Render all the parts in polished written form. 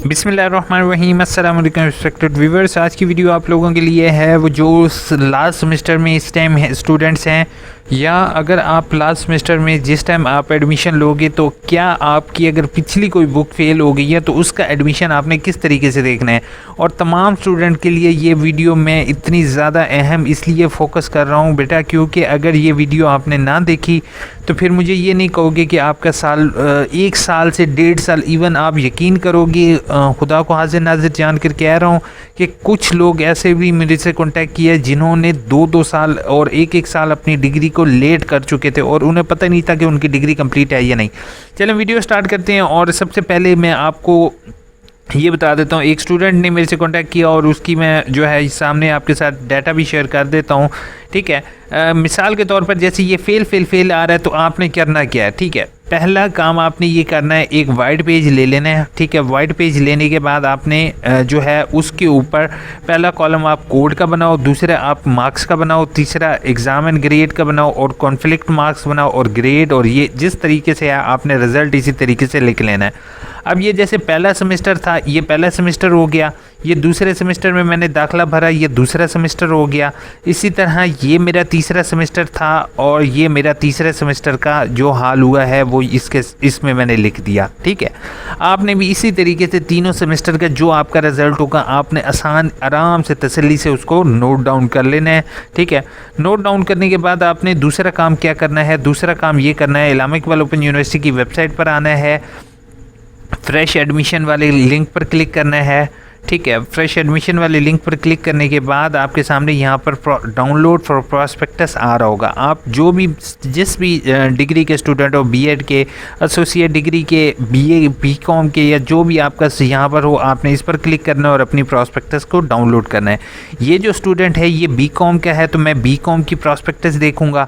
बिस्मिल्लाहिर्रहमानिर्रहीम। अस्सलाम वालेकुम रिस्पेक्टेड व्यूअर्स। आज की वीडियो आप लोगों के लिए है वो जो लास्ट सेमेस्टर में इस टाइम स्टूडेंट्स हैं, या अगर आप लास्ट सेमेस्टर में जिस टाइम आप एडमिशन लोगे तो क्या आपकी अगर पिछली कोई बुक फेल हो गई है तो उसका एडमिशन आपने किस तरीके से देखना है। और तमाम स्टूडेंट के लिए ये वीडियो मैं इतनी ज़्यादा अहम इसलिए फ़ोकस कर रहा हूँ बेटा, क्योंकि अगर ये वीडियो आपने ना देखी तो फिर मुझे ये नहीं कहोगे कि आपका साल 1 साल से 1.5 साल, इवन आप यकीन करोगे, खुदा को हाजिर नाजिर जान कर कह रहा हूँ कि कुछ लोग ऐसे भी मेरे से कांटेक्ट किया जिन्होंने 2-2 साल और 1-1 साल अपनी डिग्री को लेट कर चुके थे और उन्हें पता नहीं था कि उनकी डिग्री कंप्लीट है या नहीं। चलें वीडियो स्टार्ट करते हैं। और सबसे पहले मैं आपको ये बता देता हूँ, एक स्टूडेंट ने मेरे से कांटेक्ट किया और उसकी मैं जो है सामने आपके साथ डाटा भी शेयर कर देता हूँ। ठीक है, मिसाल के तौर पर जैसे ये फेल आ रहा है तो आपने करना क्या है। ठीक है, पहला काम आपने ये करना है, एक वाइट पेज ले लेना है। ठीक है, वाइट पेज लेने के बाद आपने जो है उसके ऊपर पहला कॉलम आप कोड का बनाओ, दूसरा आप मार्क्स का बनाओ, तीसरा एग्ज़ाम एंड ग्रेड का बनाओ और कॉन्फ्लिक्ट मार्क्स बनाओ और ग्रेड, और ये जिस तरीके से है आपने रिज़ल्ट इसी तरीके से लिख लेना है। अब ये जैसे पहला सेमेस्टर था, ये पहला सेमेस्टर हो गया, ये दूसरे सेमेस्टर में मैंने दाखिला भरा, ये दूसरा सेमेस्टर हो गया। इसी तरह ये मेरा तीसरा सेमेस्टर था और ये मेरा तीसरे सेमेस्टर का जो हाल हुआ है वो इसमें मैंने लिख दिया। ठीक है, आपने भी इसी तरीके से तीनों सेमेस्टर का जो आपका रिज़ल्ट होगा आपने आराम से तसल्ली से उसको नोट डाउन कर लेना है। ठीक है, नोट डाउन करने के बाद आपने दूसरा काम क्या करना है, दूसरा काम ये करना है, इस्लामिक इकबाल ओपन यूनिवर्सिटी की वेबसाइट पर आना है, फ्रेश एडमिशन वाले लिंक पर क्लिक करना है। ठीक है, फ्रेश एडमिशन वाले लिंक पर क्लिक करने के बाद आपके सामने यहाँ पर डाउनलोड फॉर प्रॉस्पेक्टस आ रहा होगा। आप जो भी जिस भी डिग्री के स्टूडेंट हो, बीएड के, एसोसिएट डिग्री के, बीए बीकॉम के, या जो भी आपका यहाँ पर हो, आपने इस पर क्लिक करना है और अपनी प्रॉस्पेक्टस को डाउनलोड करना है। ये जो स्टूडेंट है ये बीकॉम का है तो मैं बीकॉम की प्रॉस्पेक्टस देखूँगा।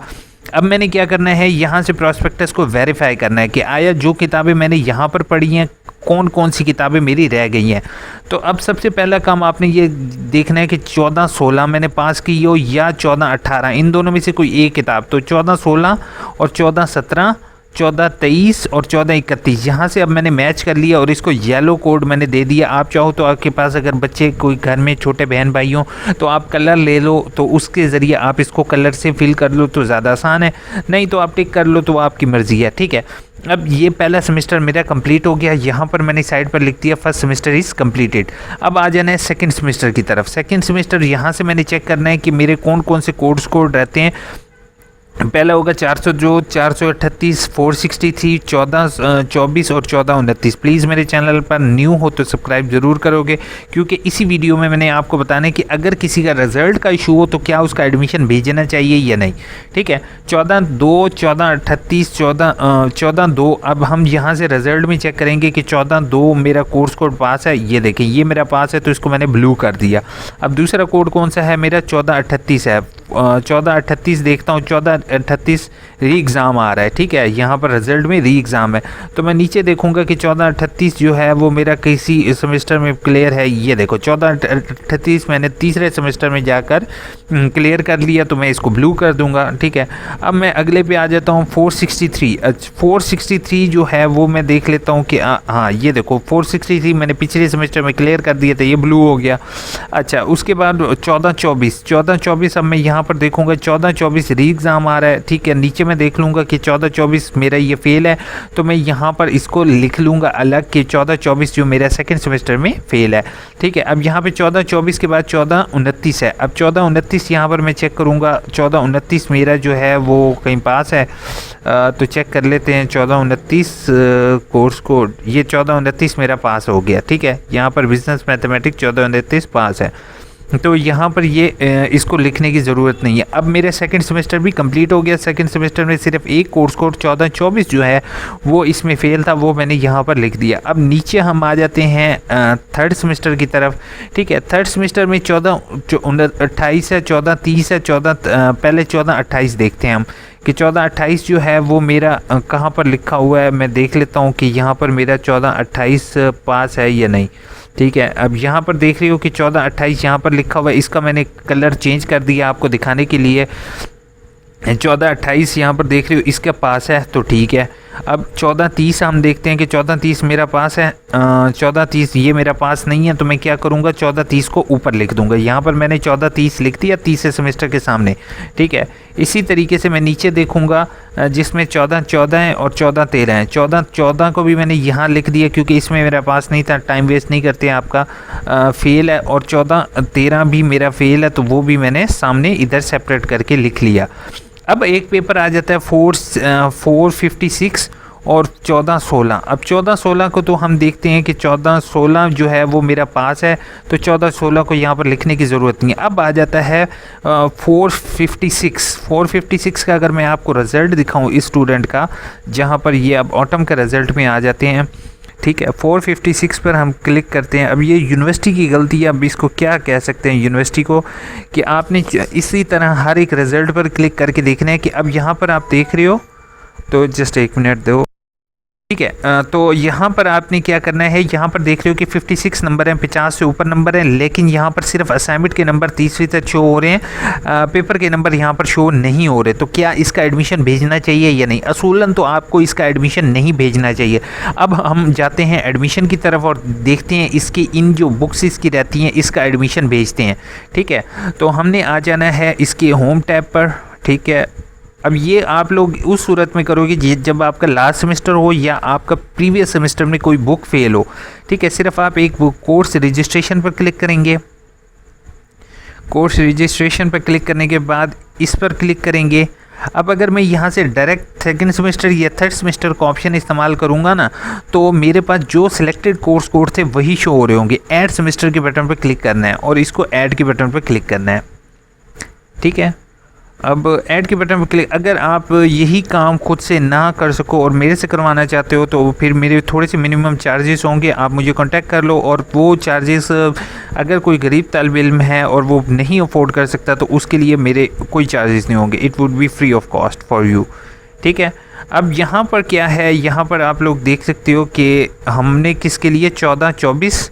अब मैंने क्या करना है, यहाँ से प्रॉस्पेक्टस को वेरीफाई करना है कि आया जो किताबें मैंने यहाँ पर पढ़ी हैं कौन कौन सी किताबें मेरी रह गई हैं। तो अब सबसे पहला काम आपने ये देखना है कि 14-16 मैंने पास की हो या 14-18, इन दोनों में से कोई एक किताब। तो 14-16 और 14-17, 14-23 और 14-31 यहाँ से अब मैंने मैच कर लिया और इसको येलो कोड मैंने दे दिया। आप चाहो तो आपके पास अगर बच्चे कोई घर में छोटे बहन भाई हों तो आप कलर ले लो, तो उसके ज़रिए आप इसको कलर से फिल कर लो तो ज़्यादा आसान है, नहीं तो आप टिक कर लो तो आपकी मर्ज़ी है। ठीक है, अब ये पहला सेमेस्टर मेरा कंप्लीट हो गया, यहाँ पर मैंने साइड पर लिख दिया फर्स्ट सेमेस्टर इज़ कंप्लीटेड। अब आ जाना है सेकंड सेमेस्टर की तरफ। सेकंड सेमेस्टर यहाँ से मैंने चेक करना है कि मेरे कौन कौन से कोड्स कोड रहते हैं। पहला होगा 438, 463, 14-24 और 14-29। प्लीज़ मेरे चैनल पर न्यू हो तो सब्सक्राइब ज़रूर करोगे, क्योंकि इसी वीडियो में मैंने आपको बताना है कि अगर किसी का रिज़ल्ट का इशू हो तो क्या उसका एडमिशन भेजना चाहिए या नहीं। ठीक है, 14-2, 14-38, 14-2। अब हम यहाँ से रिज़ल्ट में चेक करेंगे कि 14-2 मेरा कोर्स कोड पास है। ये देखें, ये मेरा पास है तो इसको मैंने ब्लू कर दिया। अब दूसरा कोड कौन सा है, मेरा 14-38 है। 14-38 देखता हूँ, 14-38 री एग्ज़ाम आ रहा है। ठीक है, यहाँ पर रिज़ल्ट में री एग्ज़ाम है तो मैं नीचे देखूँगा कि 14-38 जो है वो मेरा किसी सेमेस्टर में क्लियर है। ये देखो 14-38 मैंने तीसरे सेमेस्टर में जाकर क्लियर कर लिया तो मैं इसको ब्लू कर दूँगा। ठीक है, अब मैं अगले पे आ जाता हूँ 463। 463 जो है वो मैं देख लेता हूँ कि हाँ ये देखो 463 मैंने पिछले सेमेस्टर में क्लियर कर दिया था, ये ब्लू हो गया। अच्छा, उसके बाद 14-24 अब मैं यहाँ पर देखूँगा 14-24 री एग्ज़ाम आ रहा है। ठीक है, नीचे मैं देख लूँगा कि 14-24 मेरा ये फेल है तो मैं यहाँ पर इसको लिख लूँगा अलग कि 14-24 जो मेरा सेकंड सेमेस्टर में फेल है। ठीक है, अब यहाँ पे 14-24 के बाद 14-29 है। अब 14-29 यहाँ पर मैं चेक करूँगा, 14-29 मेरा जो है वो कहीं पास है, तो चेक कर लेते हैं 14-29 कोर्स कोड, ये 14-29 मेरा पास हो गया। ठीक है, यहाँ पर बिजनेस मैथमेटिक्स 14-29 पास है, तो यहाँ पर ये इसको लिखने की ज़रूरत नहीं है। अब मेरा सेकंड सेमेस्टर भी कंप्लीट हो गया। सेकंड सेमेस्टर में सिर्फ एक कोर्स कोड 14-24 जो है वो इसमें फ़ेल था, वो मैंने यहाँ पर लिख दिया। अब नीचे हम आ जाते हैं थर्ड सेमेस्टर की तरफ। ठीक है, थर्ड सेमेस्टर में 14-28 है, 14-30 है, पहले 14-28 देखते हैं हम कि 14-28 जो है वो मेरा कहाँ पर लिखा हुआ है। मैं देख लेता हूँ कि यहाँ पर मेरा 14-28 पास है या नहीं। ठीक है, अब यहाँ पर देख रही हो कि 14-28 यहाँ पर लिखा हुआ है, इसका मैंने कलर चेंज कर दिया आपको दिखाने के लिए। 14-28 यहाँ पर देख रही हो इसके पास है तो ठीक है। अब 1430 हम देखते हैं कि 1430 मेरा पास है, 1430 ये मेरा पास नहीं है, तो मैं क्या करूँगा 1430 को ऊपर लिख दूंगा। यहाँ पर मैंने 1430 लिख दिया तीसरे सेमेस्टर के सामने, ठीक है। इसी तरीके से मैं नीचे देखूँगा जिसमें 1414 है और 1413 है। 1414 को भी मैंने यहाँ लिख दिया क्योंकि इसमें मेरा पास नहीं था, टाइम वेस्ट नहीं करते हैं आपका, फेल है। और 1413 भी मेरा फेल है, तो वो भी मैंने सामने इधर सेपरेट करके लिख लिया। अब एक पेपर आ जाता है 456 और 1416। अब 1416 को तो हम देखते हैं कि 1416 जो है वो मेरा पास है, तो 1416 को यहाँ पर लिखने की ज़रूरत नहीं है। अब आ जाता है 456 का अगर मैं आपको रिज़ल्ट दिखाऊँ इस स्टूडेंट का, जहाँ पर ये अब ऑटम का रिज़ल्ट में आ जाते हैं, ठीक है। 456 पर हम क्लिक करते हैं। अब ये यूनिवर्सिटी की गलती है, अब इसको क्या कह सकते हैं यूनिवर्सिटी को, कि आपने इसी तरह हर एक रिज़ल्ट पर क्लिक करके देखना है कि अब यहाँ पर आप देख रहे हो, तो जस्ट एक मिनट दो, ठीक है। तो यहाँ पर आपने क्या करना है, यहाँ पर देख रहे हो कि 56 नंबर है, 50 से ऊपर नंबर है, लेकिन यहाँ पर सिर्फ असाइनमेंट के नंबर 30वीं तक शो हो रहे हैं, पेपर के नंबर यहाँ पर शो नहीं हो रहे। तो क्या इसका एडमिशन भेजना चाहिए या नहीं? असूलन तो आपको इसका एडमिशन नहीं भेजना चाहिए। अब हम जाते हैं एडमिशन की तरफ और देखते हैं इसकी इन जो बुक्स इसकी रहती हैं इसका एडमिशन भेजते हैं, ठीक है। तो हमने आ जाना है इसके होम टैब पर, ठीक है। अब ये आप लोग उस सूरत में करोगे जब आपका लास्ट सेमेस्टर हो या आपका प्रीवियस सेमेस्टर में कोई बुक फेल हो, ठीक है। सिर्फ आप एक कोर्स रजिस्ट्रेशन पर क्लिक करेंगे, कोर्स रजिस्ट्रेशन पर क्लिक करने के बाद इस पर क्लिक करेंगे। अब अगर मैं यहाँ से डायरेक्ट सेकंड सेमेस्टर या थर्ड सेमेस्टर का ऑप्शन इस्तेमाल करूँगा ना, तो मेरे पास जो सिलेक्टेड कोर्स कोड थे वही शो हो रहे होंगे। ऐड सेमेस्टर के बटन पर क्लिक करना है और इसको ऐड के बटन पर क्लिक करना है, ठीक है। अब ऐड के बटन पर क्लिक, अगर आप यही काम खुद से ना कर सको और मेरे से करवाना चाहते हो तो फिर मेरे थोड़े से मिनिमम चार्जेस होंगे, आप मुझे कांटेक्ट कर लो। और वो चार्जेस अगर कोई गरीब तालिब इल्म है और वो नहीं अफोर्ड कर सकता तो उसके लिए मेरे कोई चार्जेस नहीं होंगे, it would be free of cost for you, ठीक है। अब यहाँ पर क्या है, यहाँ पर आप लोग देख सकते हो कि हमने किसके लिए 1424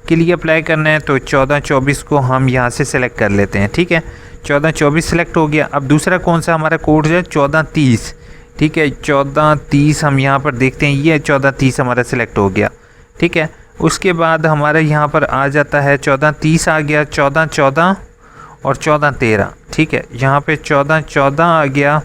के लिए अप्लाई करना है, तो 1424 को हम यहाँ से सेलेक्ट कर लेते हैं, ठीक है। 1424 सेलेक्ट हो गया। अब दूसरा कौन सा हमारा कोर्स है 1430, ठीक है। 1430 हम यहाँ पर देखते हैं, ये 1430 हमारा सिलेक्ट हो गया, ठीक है। उसके बाद हमारा यहाँ पर आ जाता है 1430 आ गया, 1414 और 1413, ठीक है। यहाँ पे 1414 आ गया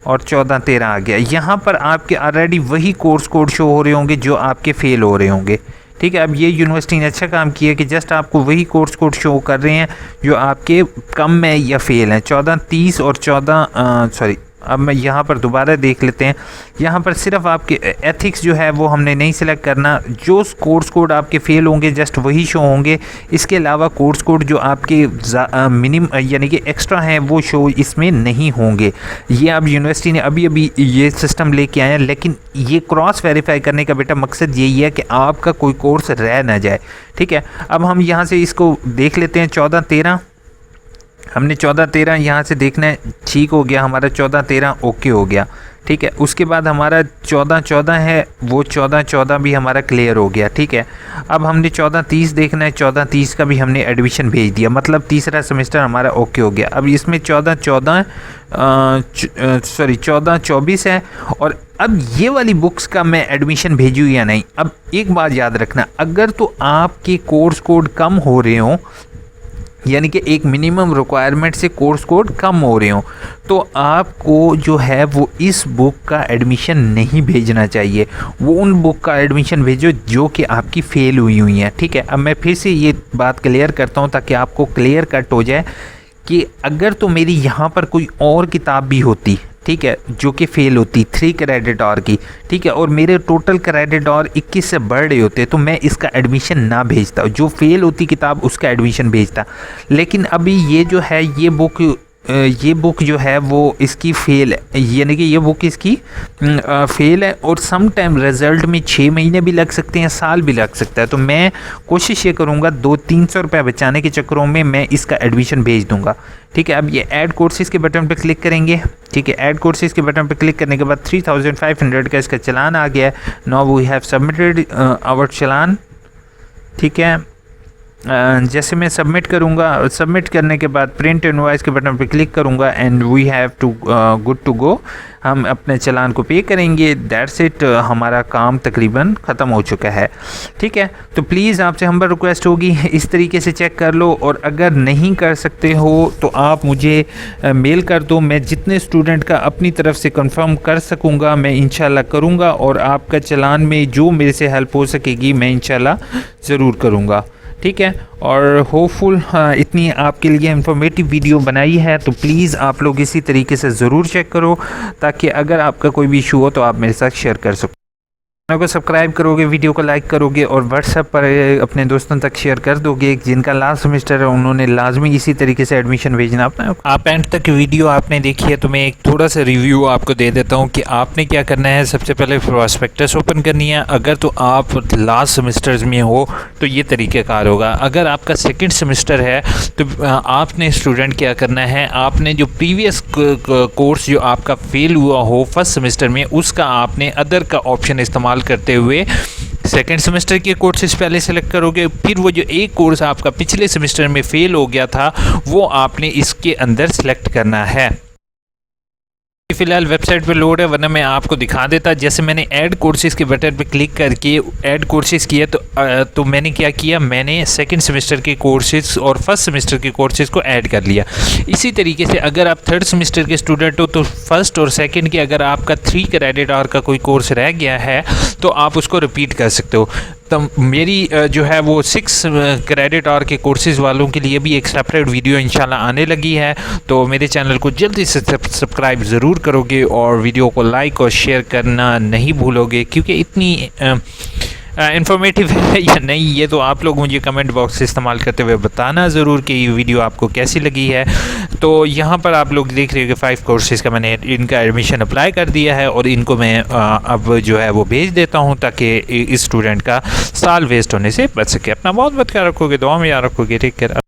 और 1413 आ गया। यहाँ पर आपके ऑलरेडी वही कोर्स कोड शो हो रहे होंगे जो आपके फेल हो रहे होंगे, ठीक है। अब ये यूनिवर्सिटी ने अच्छा काम किया कि जस्ट आपको वही कोर्स कोड शो कर रहे हैं जो आपके कम में या फेल हैं। 1430 और 14 अब मैं यहाँ पर दोबारा देख लेते हैं। यहाँ पर सिर्फ आपके एथिक्स जो है वो हमने नहीं सिलेक्ट करना, जो कोर्स कोड आपके फेल होंगे जस्ट वही शो होंगे। इसके अलावा कोर्स कोड जो आपके मिनिमम यानी कि एक्स्ट्रा हैं वो शो इसमें नहीं होंगे। ये अब यूनिवर्सिटी ने अभी ये सिस्टम लेके आए हैं, लेकिन ये क्रॉस वेरीफाई करने का बेटा मकसद यही है कि आपका कोई कोर्स रह ना जाए, ठीक है। अब हम यहाँ से इसको देख लेते हैं। 1413 हमने 1413 यहाँ से देखना है, ठीक हो गया हमारा 1413 ओके हो गया, ठीक है। उसके बाद हमारा 1414 है, वो 1414 भी हमारा क्लियर हो गया, ठीक है। अब हमने 1430 देखना है, 1430 का भी हमने एडमिशन भेज दिया, मतलब तीसरा सेमेस्टर हमारा ओके हो गया। अब इसमें 1424 है और अब ये वाली बुक्स का मैं एडमिशन भेजूँ या नहीं। अब एक बात याद रखना, अगर तो आपके कोर्स कोड कम हो रहे हों, यानी कि एक मिनिमम रिक्वायरमेंट से कोर्स कोड कम हो रहे हो, तो आपको जो है वो इस बुक का एडमिशन नहीं भेजना चाहिए। वो उन बुक का एडमिशन भेजो जो कि आपकी फ़ेल हुई हैं, ठीक है। अब मैं फिर से ये बात क्लियर करता हूँ ताकि आपको क्लियर कट हो जाए कि अगर तो मेरी यहाँ पर कोई और किताब भी होती, ठीक है, जो कि फ़ेल होती 3 क्रेडिट और की, ठीक है, और मेरे टोटल क्रेडिट और 21 से बढ़ रहे होते, तो मैं इसका एडमिशन ना भेजता, जो फ़ेल होती किताब उसका एडमिशन भेजता। लेकिन अभी ये जो है ये बुक जो है वो इसकी फ़ेल है, यानी कि ये बुक इसकी फ़ेल है और सम टाइम रिज़ल्ट में 6 महीने भी लग सकते हैं, साल भी लग सकता है। तो मैं कोशिश ये करूँगा 200-300 रुपये बचाने के चक्करों में मैं इसका एडमिशन भेज दूँगा, ठीक है। अब ये ऐड कोर्सेज़ के बटन पर क्लिक करेंगे, ठीक है। ऐड कोर्सेज़ के बटन पर क्लिक करने के बाद 3500 का इसका चालान आ गया है। Now we have submitted our challan, ठीक है। जैसे मैं सबमिट करूँगा, सबमिट करने के बाद प्रिंट इनवॉइस के बटन पर क्लिक करूँगा and we have to good to go, हम अपने चालान को पे करेंगे। दैट्स इट, हमारा काम तकरीबन ख़त्म हो चुका है। ठीक है, तो प्लीज़ आपसे हम्बल रिक्वेस्ट होगी इस तरीके से चेक कर लो, और अगर नहीं कर सकते हो तो आप मुझे मेल कर दो। मैं जितने स्टूडेंट का अपनी तरफ से कंफर्म कर सकूँगा मैं इंशाल्लाह करूँगा, और आपका चालान में जो मेरे से हेल्प हो सकेगी मैं इंशाल्लाह ज़रूर करूँगा। ठीक है, और होपफुल इतनी आपके लिए इन्फॉर्मेटिव वीडियो बनाई है, तो प्लीज़ आप लोग इसी तरीके से ज़रूर चेक करो, ताकि अगर आपका कोई भी इशू हो तो आप मेरे साथ शेयर कर सको। चैनल को सब्सक्राइब करोगे, वीडियो को लाइक करोगे और व्हाट्सएप पर अपने दोस्तों तक शेयर कर दोगे। जिनका लास्ट सेमेस्टर है उन्होंने लाजमी इसी तरीके से एडमिशन भेजना अपना। आप एंड तक वीडियो आपने देखी है तो मैं एक थोड़ा सा रिव्यू आपको दे देता हूँ कि आपने क्या करना है। सबसे पहले प्रॉस्पेक्टस ओपन करनी है। अगर तो आप लास्ट सेमेस्टर्स में हो तो ये तरीक़ेकार होगा। अगर आपका सेकेंड सेमेस्टर है तो आपने स्टूडेंट क्या करना है, आपने जो प्रीवियस कोर्स जो आपका फेल हुआ हो फर्स्ट सेमेस्टर में, उसका आपने अदर का ऑप्शन इस्तेमाल करते हुए सेकेंड सेमेस्टर के कोर्सेज पहले सेलेक्ट करोगे। फिर वो जो एक कोर्स आपका पिछले सेमेस्टर में फेल हो गया था वो आपने इसके अंदर सेलेक्ट करना है। फिलहाल वेबसाइट पे लोड है, वरना मैं आपको दिखा देता। जैसे मैंने ऐड कोर्सेज़ के बटन पे क्लिक करके ऐड कोर्सेज़ किया तो मैंने क्या किया, मैंने सेकंड सेमेस्टर के कोर्सेज़ और फर्स्ट सेमेस्टर के कोर्सेज़ को ऐड कर लिया। इसी तरीके से अगर आप थर्ड सेमेस्टर के स्टूडेंट हो तो फर्स्ट और सेकंड के अगर आपका 3 क्रेडिट आवर का कोई कोर्स रह गया है तो आप उसको रिपीट कर सकते हो। तो मेरी जो है वो 6 क्रेडिट आवर के कोर्सेज़ वालों के लिए भी एक सेपरेट वीडियो इंशाल्लाह आने लगी है, तो मेरे चैनल को जल्दी से सब्सक्राइब ज़रूर करोगे और वीडियो को लाइक और शेयर करना नहीं भूलोगे, क्योंकि इतनी इन्फॉर्मेटिव है या नहीं ये तो आप लोग मुझे कमेंट बॉक्स इस्तेमाल करते हुए बताना ज़रूर कि ये वीडियो आपको कैसी लगी है। तो यहाँ पर आप लोग देख रहे हो कि 5 कोर्सेज़ का मैंने इनका एडमिशन अप्लाई कर दिया है और इनको मैं अब जो है वो भेज देता हूँ ताकि इस स्टूडेंट का साल वेस्ट होने से बच सके। अपना बहुत ख्याल रखोगे, दुआ में याद रखोगे। ठीक है।